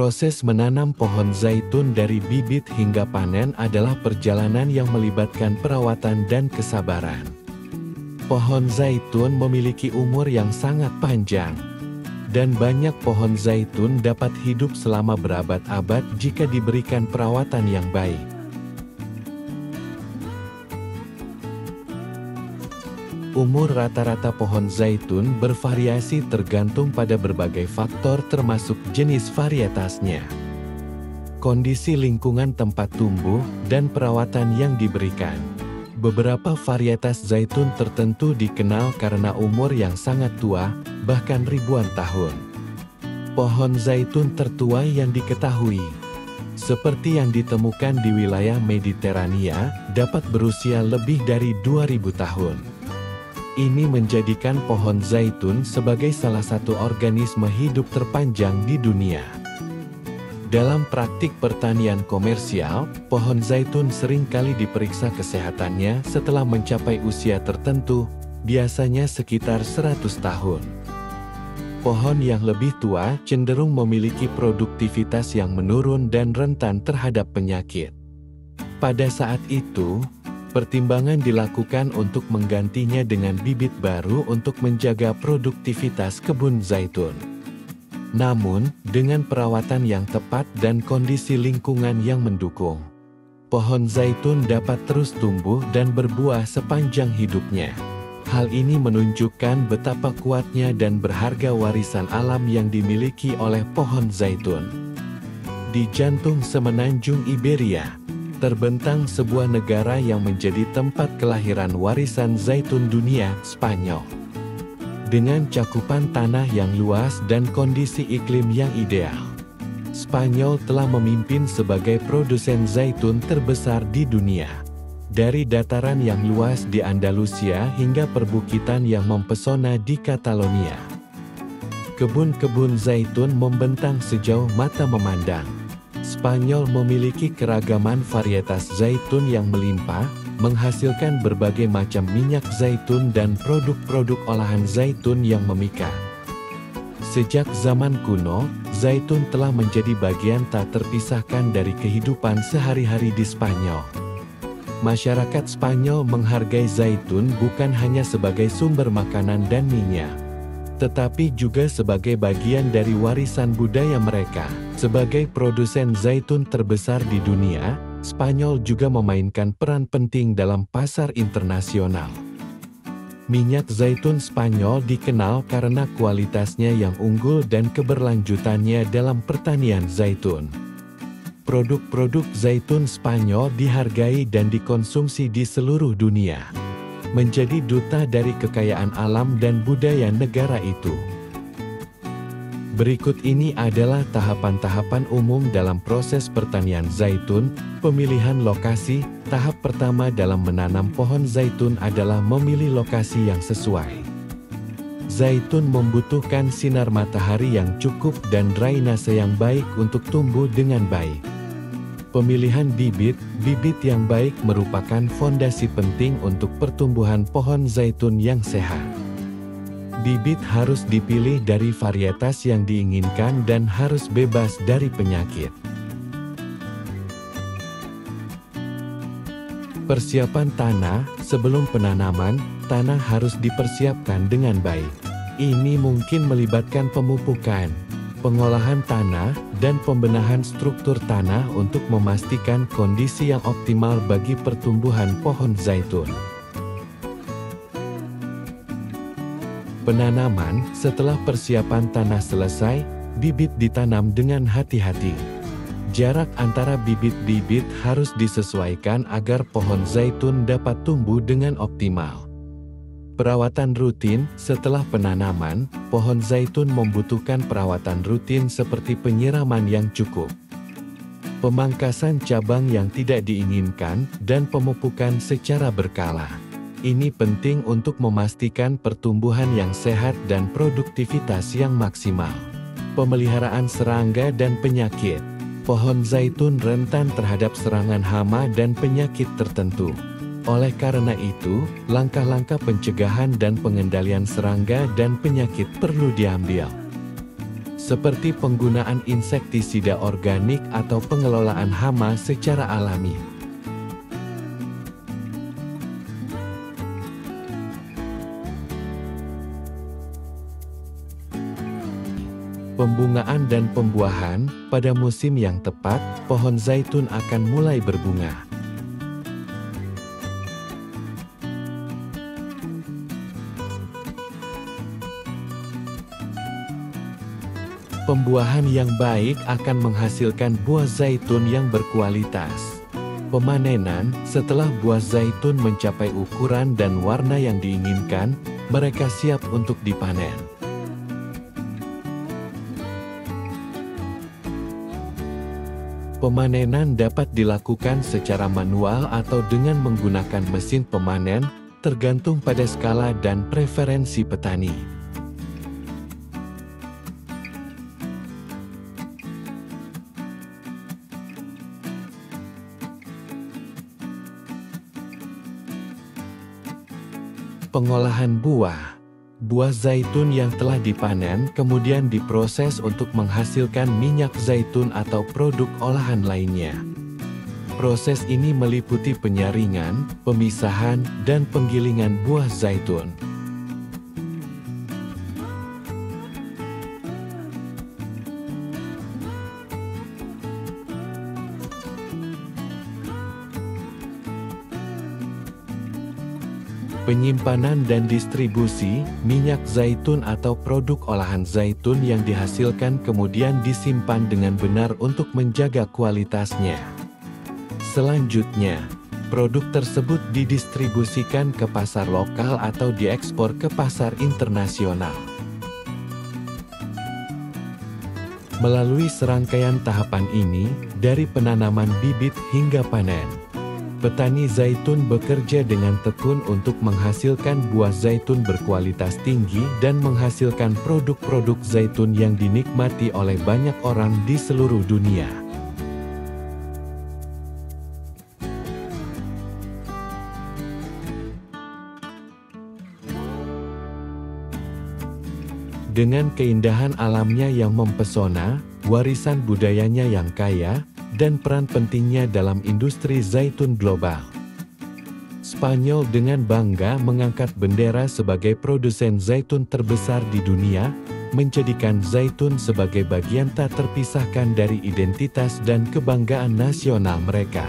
Proses menanam pohon zaitun dari bibit hingga panen adalah perjalanan yang melibatkan perawatan dan kesabaran. Pohon zaitun memiliki umur yang sangat panjang, dan banyak pohon zaitun dapat hidup selama berabad-abad jika diberikan perawatan yang baik. Umur rata-rata pohon zaitun bervariasi tergantung pada berbagai faktor termasuk jenis varietasnya, kondisi lingkungan tempat tumbuh, dan perawatan yang diberikan. Beberapa varietas zaitun tertentu dikenal karena umur yang sangat tua, bahkan ribuan tahun. Pohon zaitun tertua yang diketahui, seperti yang ditemukan di wilayah Mediterania, dapat berusia lebih dari 2000 tahun. Ini menjadikan pohon zaitun sebagai salah satu organisme hidup terpanjang di dunia. Dalam praktik pertanian komersial, pohon zaitun seringkali diperiksa kesehatannya setelah mencapai usia tertentu, biasanya sekitar 100 tahun. Pohon yang lebih tua cenderung memiliki produktivitas yang menurun dan rentan terhadap penyakit. Pada saat itu, pertimbangan dilakukan untuk menggantinya dengan bibit baru untuk menjaga produktivitas kebun zaitun. Namun, dengan perawatan yang tepat dan kondisi lingkungan yang mendukung, pohon zaitun dapat terus tumbuh dan berbuah sepanjang hidupnya. Hal ini menunjukkan betapa kuatnya dan berharga warisan alam yang dimiliki oleh pohon zaitun. Di jantung semenanjung Iberia, terbentang sebuah negara yang menjadi tempat kelahiran warisan zaitun dunia, Spanyol. Dengan cakupan tanah yang luas dan kondisi iklim yang ideal, Spanyol telah memimpin sebagai produsen zaitun terbesar di dunia. Dari dataran yang luas di Andalusia hingga perbukitan yang mempesona di Catalonia, kebun-kebun zaitun membentang sejauh mata memandang. Spanyol memiliki keragaman varietas zaitun yang melimpah, menghasilkan berbagai macam minyak zaitun dan produk-produk olahan zaitun yang memikat. Sejak zaman kuno, zaitun telah menjadi bagian tak terpisahkan dari kehidupan sehari-hari di Spanyol. Masyarakat Spanyol menghargai zaitun bukan hanya sebagai sumber makanan dan minyak, tetapi juga sebagai bagian dari warisan budaya mereka. Sebagai produsen zaitun terbesar di dunia, Spanyol juga memainkan peran penting dalam pasar internasional. Minyak zaitun Spanyol dikenal karena kualitasnya yang unggul dan keberlanjutannya dalam pertanian zaitun. Produk-produk zaitun Spanyol dihargai dan dikonsumsi di seluruh dunia, menjadi duta dari kekayaan alam dan budaya negara itu. Berikut ini adalah tahapan-tahapan umum dalam proses pertanian zaitun. Pemilihan lokasi. Tahap pertama dalam menanam pohon zaitun adalah memilih lokasi yang sesuai. Zaitun membutuhkan sinar matahari yang cukup dan drainase yang baik untuk tumbuh dengan baik. Pemilihan bibit. Bibit yang baik merupakan fondasi penting untuk pertumbuhan pohon zaitun yang sehat. Bibit harus dipilih dari varietas yang diinginkan dan harus bebas dari penyakit. Persiapan tanah. Sebelum penanaman, tanah harus dipersiapkan dengan baik. Ini mungkin melibatkan pemupukan, pengolahan tanah, dan pembenahan struktur tanah untuk memastikan kondisi yang optimal bagi pertumbuhan pohon zaitun. Penanaman. Setelah persiapan tanah selesai, bibit ditanam dengan hati-hati. Jarak antara bibit-bibit harus disesuaikan agar pohon zaitun dapat tumbuh dengan optimal. Perawatan rutin. Setelah penanaman, pohon zaitun membutuhkan perawatan rutin seperti penyiraman yang cukup, pemangkasan cabang yang tidak diinginkan, dan pemupukan secara berkala. Ini penting untuk memastikan pertumbuhan yang sehat dan produktivitas yang maksimal. Pemeliharaan serangga dan penyakit. Pohon zaitun rentan terhadap serangan hama dan penyakit tertentu. Oleh karena itu, langkah-langkah pencegahan dan pengendalian serangga dan penyakit perlu diambil. seperti penggunaan insektisida organik atau pengelolaan hama secara alami. Pembungaan dan pembuahan. Pada musim yang tepat, pohon zaitun akan mulai berbunga. Pembuahan yang baik akan menghasilkan buah zaitun yang berkualitas. Pemanenan. Setelah buah zaitun mencapai ukuran dan warna yang diinginkan, mereka siap untuk dipanen. Pemanenan dapat dilakukan secara manual atau dengan menggunakan mesin pemanen, tergantung pada skala dan preferensi petani. Pengolahan buah. Buah zaitun yang telah dipanen kemudian diproses untuk menghasilkan minyak zaitun atau produk olahan lainnya. Proses ini meliputi penyaringan, pemisahan, dan penggilingan buah zaitun. Penyimpanan dan distribusi. Minyak zaitun atau produk olahan zaitun yang dihasilkan kemudian disimpan dengan benar untuk menjaga kualitasnya. Selanjutnya, produk tersebut didistribusikan ke pasar lokal atau diekspor ke pasar internasional. Melalui serangkaian tahapan ini, dari penanaman bibit hingga panen, petani zaitun bekerja dengan tekun untuk menghasilkan buah zaitun berkualitas tinggi dan menghasilkan produk-produk zaitun yang dinikmati oleh banyak orang di seluruh dunia. Dengan keindahan alamnya yang mempesona, warisan budayanya yang kaya, dan peran pentingnya dalam industri zaitun global, Spanyol dengan bangga mengangkat bendera sebagai produsen zaitun terbesar di dunia, menjadikan zaitun sebagai bagian tak terpisahkan dari identitas dan kebanggaan nasional mereka.